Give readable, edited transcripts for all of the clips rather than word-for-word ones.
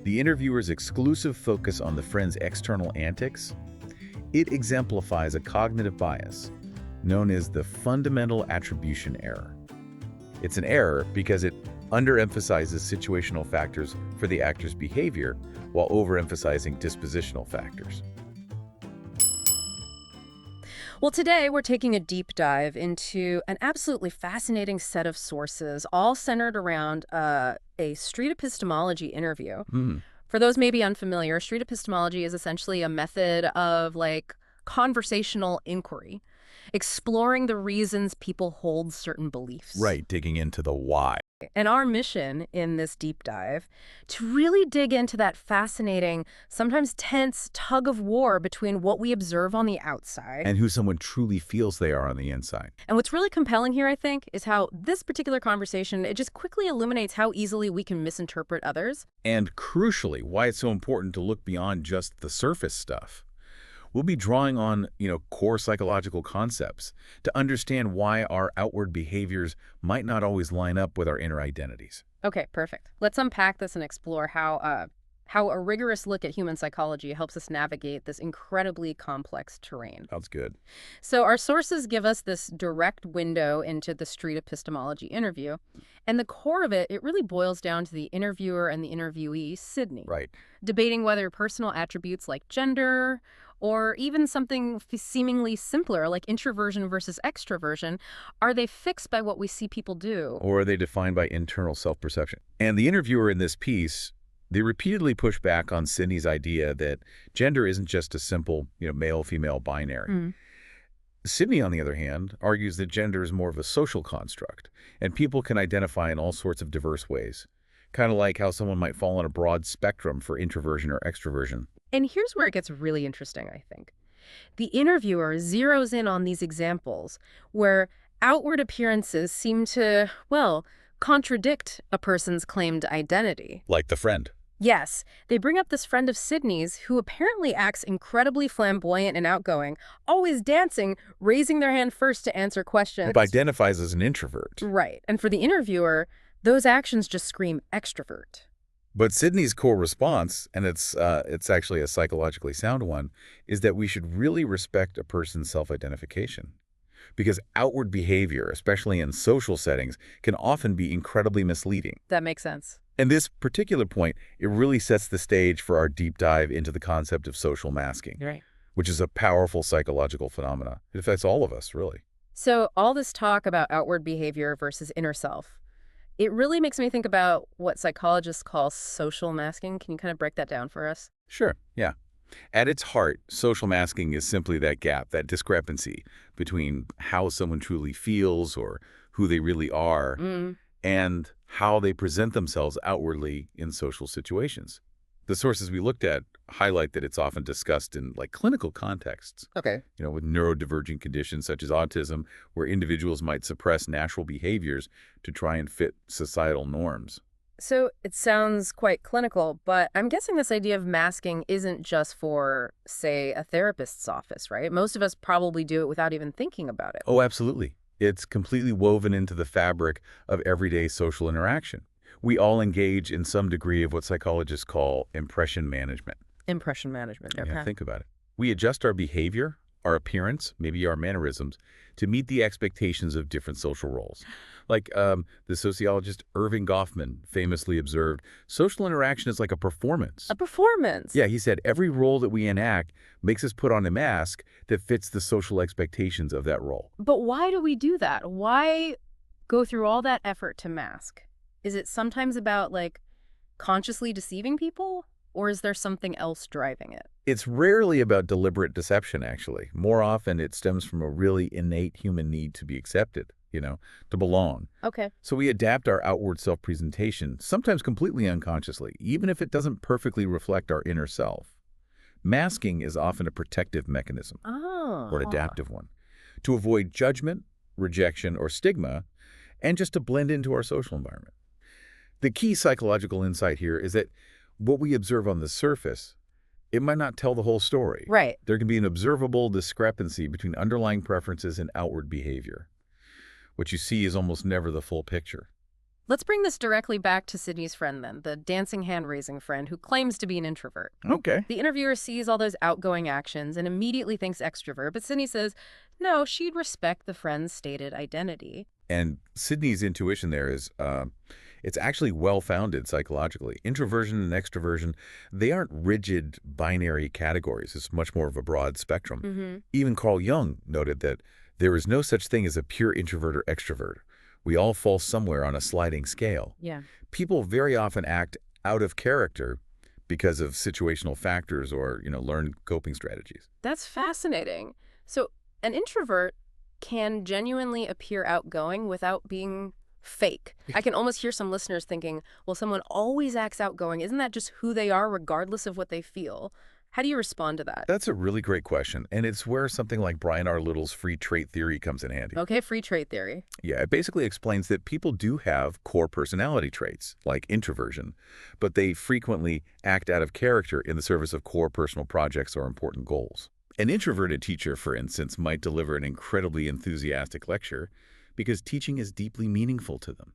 The interviewer's exclusive focus on the friend's external antics, it exemplifies a cognitive bias known as the fundamental attribution error. It's an error because it underemphasizes situational factors for the actor's behavior while overemphasizing dispositional factors. Well, today we're taking a deep dive into an absolutely fascinating set of sources, all centered around a street epistemology interview. For those maybe unfamiliar, street epistemology is essentially a method of conversational inquiry, exploring the reasons people hold certain beliefs. Right, digging into the why. And our mission in this deep dive to really dig into that fascinating, sometimes tense tug of war between what we observe on the outside And who someone truly feels they are on the inside. And what's really compelling here, I think, is how this particular conversation, it just quickly illuminates how easily we can misinterpret others. And crucially, why it's so important to look beyond just the surface stuff. We'll be drawing on, core psychological concepts to understand why our outward behaviors might not always line up with our inner identities. Okay, perfect. Let's unpack this and explore how a rigorous look at human psychology helps us navigate this incredibly complex terrain. Sounds good. So our sources give us this direct window into the street epistemology interview. And the core of it really boils down to the interviewer and the interviewee, Sydney. Right. Debating whether personal attributes like gender or even something seemingly simpler like introversion versus extroversion, are they fixed by what we see people do? Or are they defined by internal self-perception? And the interviewer in this piece, they repeatedly push back on Sydney's idea that gender isn't just a simple, male-female binary. Sydney, on the other hand, argues that gender is more of a social construct, and people can identify in all sorts of diverse ways, kind of like how someone might fall on a broad spectrum for introversion or extroversion. And here's where it gets really interesting, I think. The interviewer zeroes in on these examples where outward appearances seem to, contradict a person's claimed identity. Like the friend. Yes, they bring up this friend of Sydney's who apparently acts incredibly flamboyant and outgoing, always dancing, raising their hand first to answer questions. Who identifies as an introvert. Right. And for the interviewer, those actions just scream extrovert. But Sydney's core response, and it's actually a psychologically sound one, is that we should really respect a person's self-identification. Because outward behavior, especially in social settings, can often be incredibly misleading. That makes sense. And this particular point, it really sets the stage for our deep dive into the concept of social masking, Right. which is a powerful psychological phenomenon. It affects all of us, really. So all this talk about outward behavior versus inner self, it really makes me think about what psychologists call social masking. Can you kind of break that down for us? Sure, yeah. At its heart, social masking is simply that gap, that discrepancy between how someone truly feels or who they really are and how they present themselves outwardly in social situations. The sources we looked at highlight that it's often discussed in clinical contexts. Okay. With neurodivergent conditions such as autism, where individuals might suppress natural behaviors to try and fit societal norms. So it sounds quite clinical, but I'm guessing this idea of masking isn't just for, say, a therapist's office, right? Most of us probably do it without even thinking about it. Oh, absolutely. It's completely woven into the fabric of everyday social interaction. We all engage in some degree of what psychologists call impression management. Impression management, okay. Yeah, think about it. We adjust our behavior, our appearance, maybe our mannerisms, to meet the expectations of different social roles. Like the sociologist Irving Goffman famously observed, social interaction is like a performance. A performance? Yeah, he said every role that we enact makes us put on a mask that fits the social expectations of that role. But why do we do that? Why go through all that effort to mask? Is it sometimes about, consciously deceiving people? Or is there something else driving it? It's rarely about deliberate deception, actually. More often, it stems from a really innate human need to be accepted, to belong. Okay. So we adapt our outward self-presentation, sometimes completely unconsciously, even if it doesn't perfectly reflect our inner self. Masking is often a protective mechanism, or an adaptive one, to avoid judgment, rejection, or stigma, and just to blend into our social environment. The key psychological insight here is that what we observe on the surface, it might not tell the whole story. Right. There can be an observable discrepancy between underlying preferences and outward behavior. What you see is almost never the full picture. Let's bring this directly back to Sydney's friend then, the dancing hand-raising friend who claims to be an introvert. Okay. The interviewer sees all those outgoing actions and immediately thinks extrovert, but Sydney says, no, she'd respect the friend's stated identity. And Sydney's intuition there is, it's actually well-founded psychologically. Introversion and extroversion, they aren't rigid binary categories. It's much more of a broad spectrum. Even Carl Jung noted that there is no such thing as a pure introvert or extrovert. We all fall somewhere on a sliding scale. Yeah. People very often act out of character because of situational factors or, learned coping strategies. That's fascinating. So an introvert can genuinely appear outgoing without being fake. I can almost hear some listeners thinking, well, someone always acts outgoing. Isn't that just who they are regardless of what they feel? How do you respond to that? That's a really great question, and it's where something like Brian R. Little's free trait theory comes in handy. Okay, free trait theory. Yeah, it basically explains that people do have core personality traits, like introversion, but they frequently act out of character in the service of core personal projects or important goals. An introverted teacher, for instance, might deliver an incredibly enthusiastic lecture because teaching is deeply meaningful to them.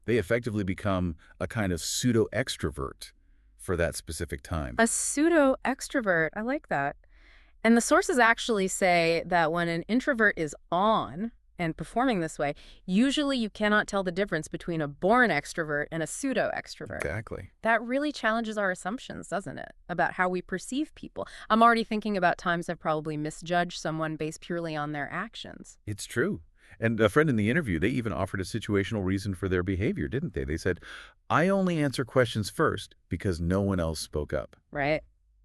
They effectively become a kind of pseudo-extrovert for that specific time. A pseudo-extrovert. I like that. And the sources actually say that when an introvert is on and performing this way, usually you cannot tell the difference between a born extrovert and a pseudo-extrovert. Exactly. That really challenges our assumptions, doesn't it, about how we perceive people? I'm already thinking about times I've probably misjudged someone based purely on their actions. It's true. And a friend in the interview, they even offered a situational reason for their behavior, didn't they? They said, I only answer questions first because no one else spoke up. Right.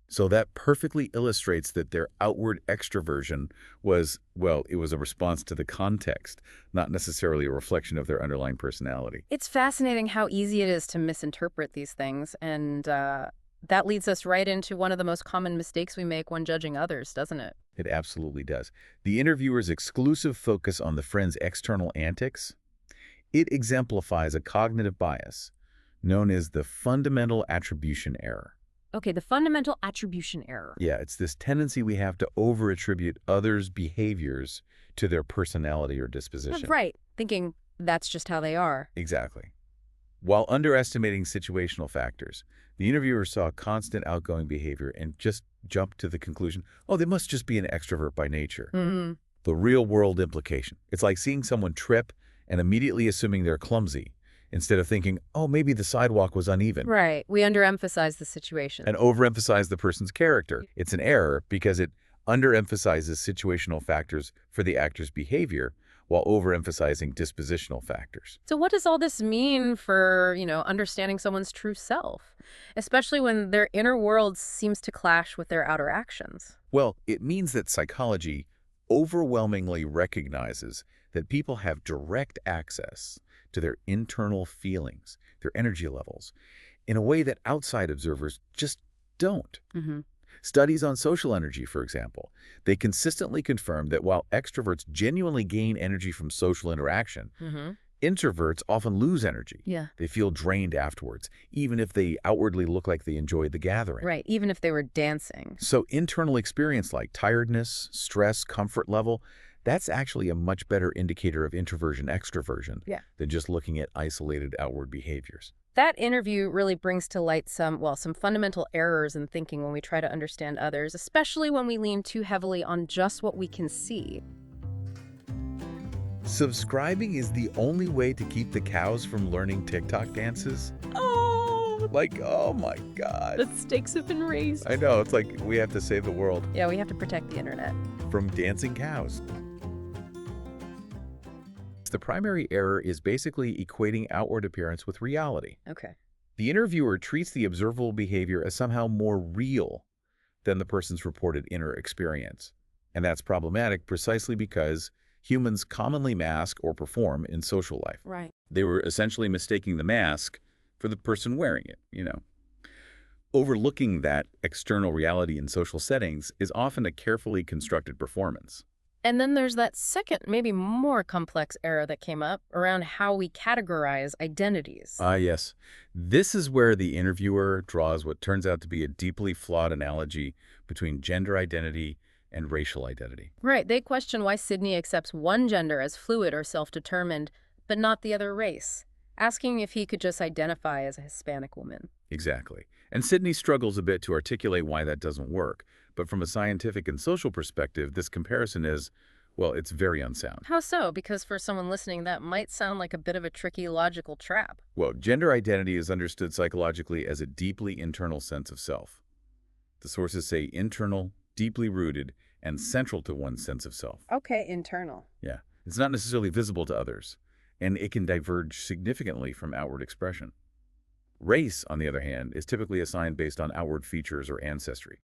So that perfectly illustrates that their outward extroversion was, well, it was a response to the context, not necessarily a reflection of their underlying personality. It's fascinating how easy it is to misinterpret these things, and that leads us right into one of the most common mistakes we make when judging others, doesn't it? It absolutely does. The interviewer's exclusive focus on the friend's external antics, it exemplifies a cognitive bias known as the fundamental attribution error. Okay, the fundamental attribution error. Yeah, it's this tendency we have to over-attribute others' behaviors to their personality or disposition. Right, thinking that's just how they are. Exactly. While underestimating situational factors, the interviewer saw constant outgoing behavior and just jumped to the conclusion, oh, they must just be an extrovert by nature. The real-world implication. It's like seeing someone trip and immediately assuming they're clumsy, instead of thinking, oh, maybe the sidewalk was uneven. Right. We underemphasize the situation. And overemphasize the person's character. It's an error because it underemphasizes situational factors for the actor's behavior while overemphasizing dispositional factors. So what does all this mean for, understanding someone's true self, especially when their inner world seems to clash with their outer actions? Well, it means that psychology overwhelmingly recognizes that people have direct access to their internal feelings, their energy levels, in a way that outside observers just don't. Studies on social energy, for example, they consistently confirm that while extroverts genuinely gain energy from social interaction, introverts often lose energy. Yeah. They feel drained afterwards, even if they outwardly look like they enjoyed the gathering. Right, even if they were dancing. So internal experience like tiredness, stress, comfort level, that's actually a much better indicator of introversion-extroversion than just looking at isolated outward behaviors. That interview really brings to light some fundamental errors in thinking when we try to understand others, especially when we lean too heavily on just what we can see. Subscribing is the only way to keep the cows from learning TikTok dances. Oh my God. The stakes have been raised. I know, it's like we have to save the world. Yeah, we have to protect the internet. From dancing cows. The primary error is basically equating outward appearance with reality. Okay. The interviewer treats the observable behavior as somehow more real than the person's reported inner experience. And that's problematic precisely because humans commonly mask or perform in social life. Right. They were essentially mistaking the mask for the person wearing it, Overlooking that external reality in social settings is often a carefully constructed performance. And then there's that second, maybe more complex error that came up around how we categorize identities. Yes. This is where the interviewer draws what turns out to be a deeply flawed analogy between gender identity and racial identity. Right. They question why Sydney accepts one gender as fluid or self-determined, but not the other race. asking if he could just identify as a Hispanic woman. Exactly. And Sydney struggles a bit to articulate why that doesn't work. But from a scientific and social perspective, this comparison is, well, it's very unsound. How so? Because for someone listening, that might sound like a bit of a tricky logical trap. Well, gender identity is understood psychologically as a deeply internal sense of self. The sources say internal, deeply rooted, and central to one's sense of self. Okay, internal. Yeah. It's not necessarily visible to others, and it can diverge significantly from outward expression. Race, on the other hand, is typically assigned based on outward features or ancestry.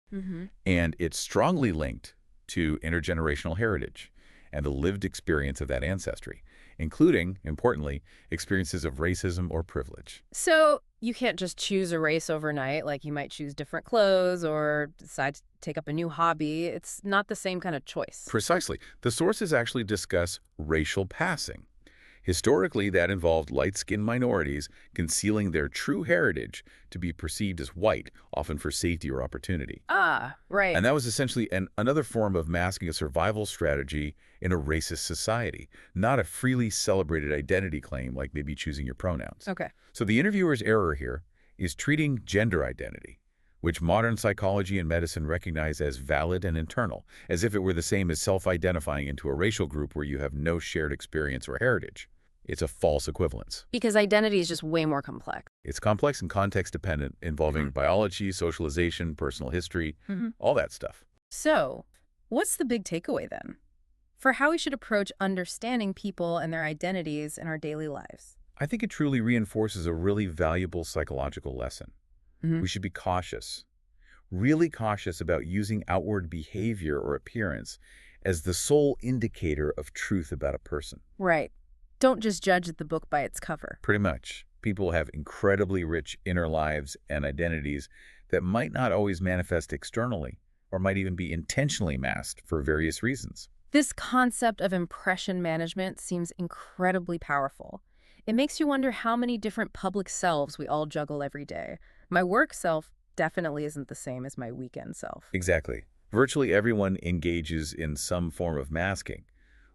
And it's strongly linked to intergenerational heritage and the lived experience of that ancestry, including, importantly, experiences of racism or privilege. So you can't just choose a race overnight, like you might choose different clothes or decide to take up a new hobby. It's not the same kind of choice. Precisely. The sources actually discuss racial passing. Historically, that involved light-skinned minorities concealing their true heritage to be perceived as white, often for safety or opportunity. Ah, right. And that was essentially another form of masking a survival strategy in a racist society, not a freely celebrated identity claim like maybe choosing your pronouns. Okay. So the interviewer's error here is treating gender identity, which modern psychology and medicine recognize as valid and internal, as if it were the same as self-identifying into a racial group where you have no shared experience or heritage. It's a false equivalence. Because identity is just way more complex. It's complex and context-dependent, involving biology, socialization, personal history, all that stuff. So, what's the big takeaway then? For how we should approach understanding people and their identities in our daily lives? I think it truly reinforces a really valuable psychological lesson. We should be cautious, really cautious about using outward behavior or appearance as the sole indicator of truth about a person. Right. Don't just judge the book by its cover. Pretty much. People have incredibly rich inner lives and identities that might not always manifest externally, or might even be intentionally masked for various reasons. This concept of impression management seems incredibly powerful. It makes you wonder how many different public selves we all juggle every day. My work self definitely isn't the same as my weekend self. Exactly. Virtually everyone engages in some form of masking.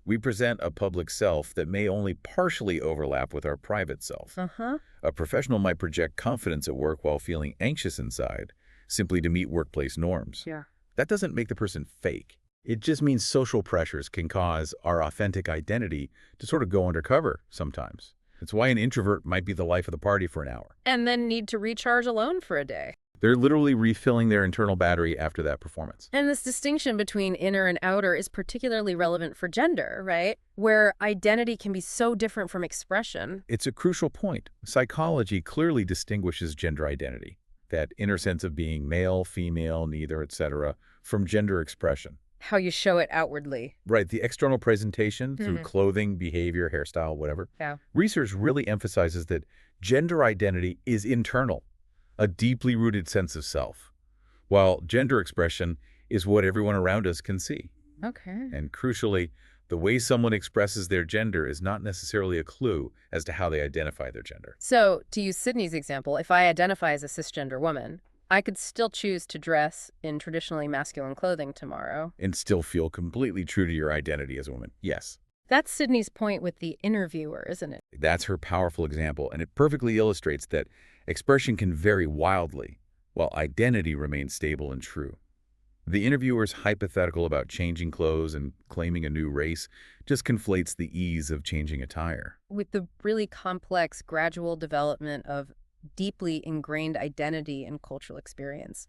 We present a public self that may only partially overlap with our private self. A professional might project confidence at work while feeling anxious inside, simply to meet workplace norms. That doesn't make the person fake. It just means social pressures can cause our authentic identity to sort of go undercover sometimes. It's why an introvert might be the life of the party for an hour. And then need to recharge alone for a day. They're literally refilling their internal battery after that performance. And this distinction between inner and outer is particularly relevant for gender, right? Where identity can be so different from expression. It's a crucial point. Psychology clearly distinguishes gender identity, that inner sense of being male, female, neither, etc., from gender expression. How you show it outwardly. Right, the external presentation through clothing, behavior, hairstyle, whatever. Research really emphasizes that gender identity is internal, a deeply rooted sense of self, while gender expression is what everyone around us can see. And crucially, the way someone expresses their gender is not necessarily a clue as to how they identify their gender. So, to use Sydney's example, if I identify as a cisgender woman, I could still choose to dress in traditionally masculine clothing tomorrow. And still feel completely true to your identity as a woman. Yes. That's Sydney's point with the interviewer, isn't it? That's her powerful example, and it perfectly illustrates that expression can vary wildly, while identity remains stable and true. The interviewer's hypothetical about changing clothes and claiming a new race just conflates the ease of changing attire with the really complex gradual development of deeply ingrained identity and cultural experience.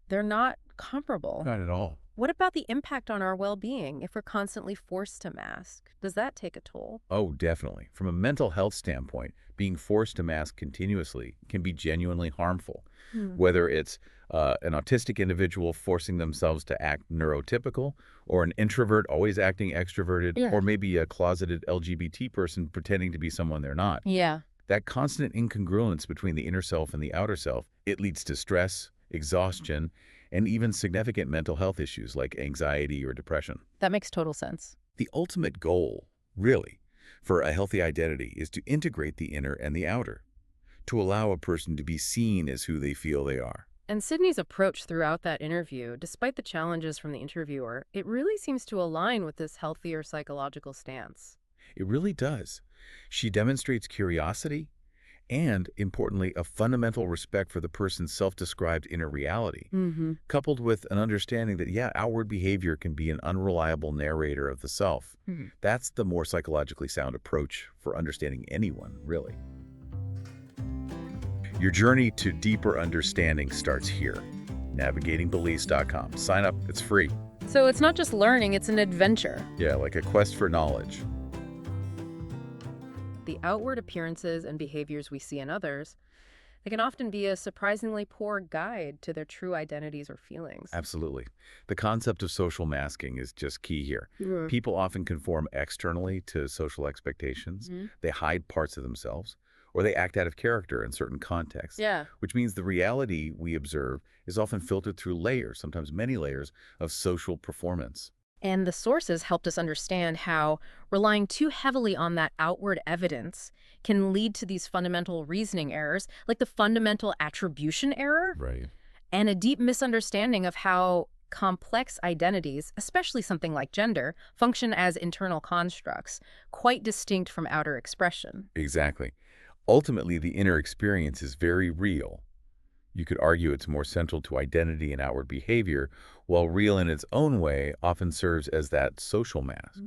They're not comparable. Not at all. What about the impact on our well-being if we're constantly forced to mask? Does that take a toll? Oh, definitely. From a mental health standpoint, being forced to mask continuously can be genuinely harmful. Whether it's an autistic individual forcing themselves to act neurotypical, or an introvert always acting extroverted, or maybe a closeted LGBT person pretending to be someone they're not. That constant incongruence between the inner self and the outer self, it leads to stress, exhaustion, and even significant mental health issues like anxiety or depression. That makes total sense. The ultimate goal, really, for a healthy identity is to integrate the inner and the outer, to allow a person to be seen as who they feel they are. And Sydney's approach throughout that interview, despite the challenges from the interviewer, it really seems to align with this healthier psychological stance. It really does. She demonstrates curiosity and, importantly, a fundamental respect for the person's self-described inner reality, coupled with an understanding that, yeah, outward behavior can be an unreliable narrator of the self. That's the more psychologically sound approach for understanding anyone, really. Your journey to deeper understanding starts here. NavigatingBeliefs.com. Sign up. It's free. So it's not just learning, it's an adventure. Yeah, like a quest for knowledge. The outward appearances and behaviors we see in others, they can often be a surprisingly poor guide to their true identities or feelings. Absolutely. The concept of social masking is just key here. People often conform externally to social expectations. They hide parts of themselves, or they act out of character in certain contexts. Which means the reality we observe is often filtered through layers, sometimes many layers, of social performance. And the sources helped us understand how relying too heavily on that outward evidence can lead to these fundamental reasoning errors, like the fundamental attribution error, and a deep misunderstanding of how complex identities, especially something like gender, function as internal constructs, quite distinct from outer expression. Exactly. Ultimately, the inner experience is very real. You could argue it's more central to identity and outward behavior, while real in its own way often serves as that social mask.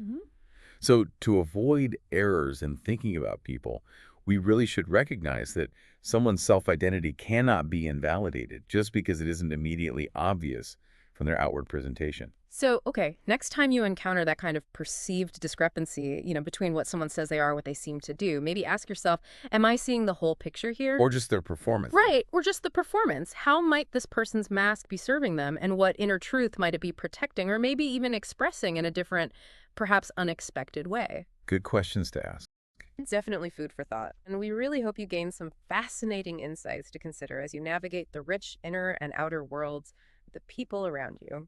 So to avoid errors in thinking about people, we really should recognize that someone's self-identity cannot be invalidated just because it isn't immediately obvious from their outward presentation. So, okay, next time you encounter that kind of perceived discrepancy, between what someone says they are and what they seem to do, maybe ask yourself, am I seeing the whole picture here? Or just their performance. Right, or just the performance. How might this person's mask be serving them, and what inner truth might it be protecting, or maybe even expressing in a different, perhaps unexpected way? Good questions to ask. It's definitely food for thought, and we really hope you gain some fascinating insights to consider as you navigate the rich inner and outer worlds of the people around you.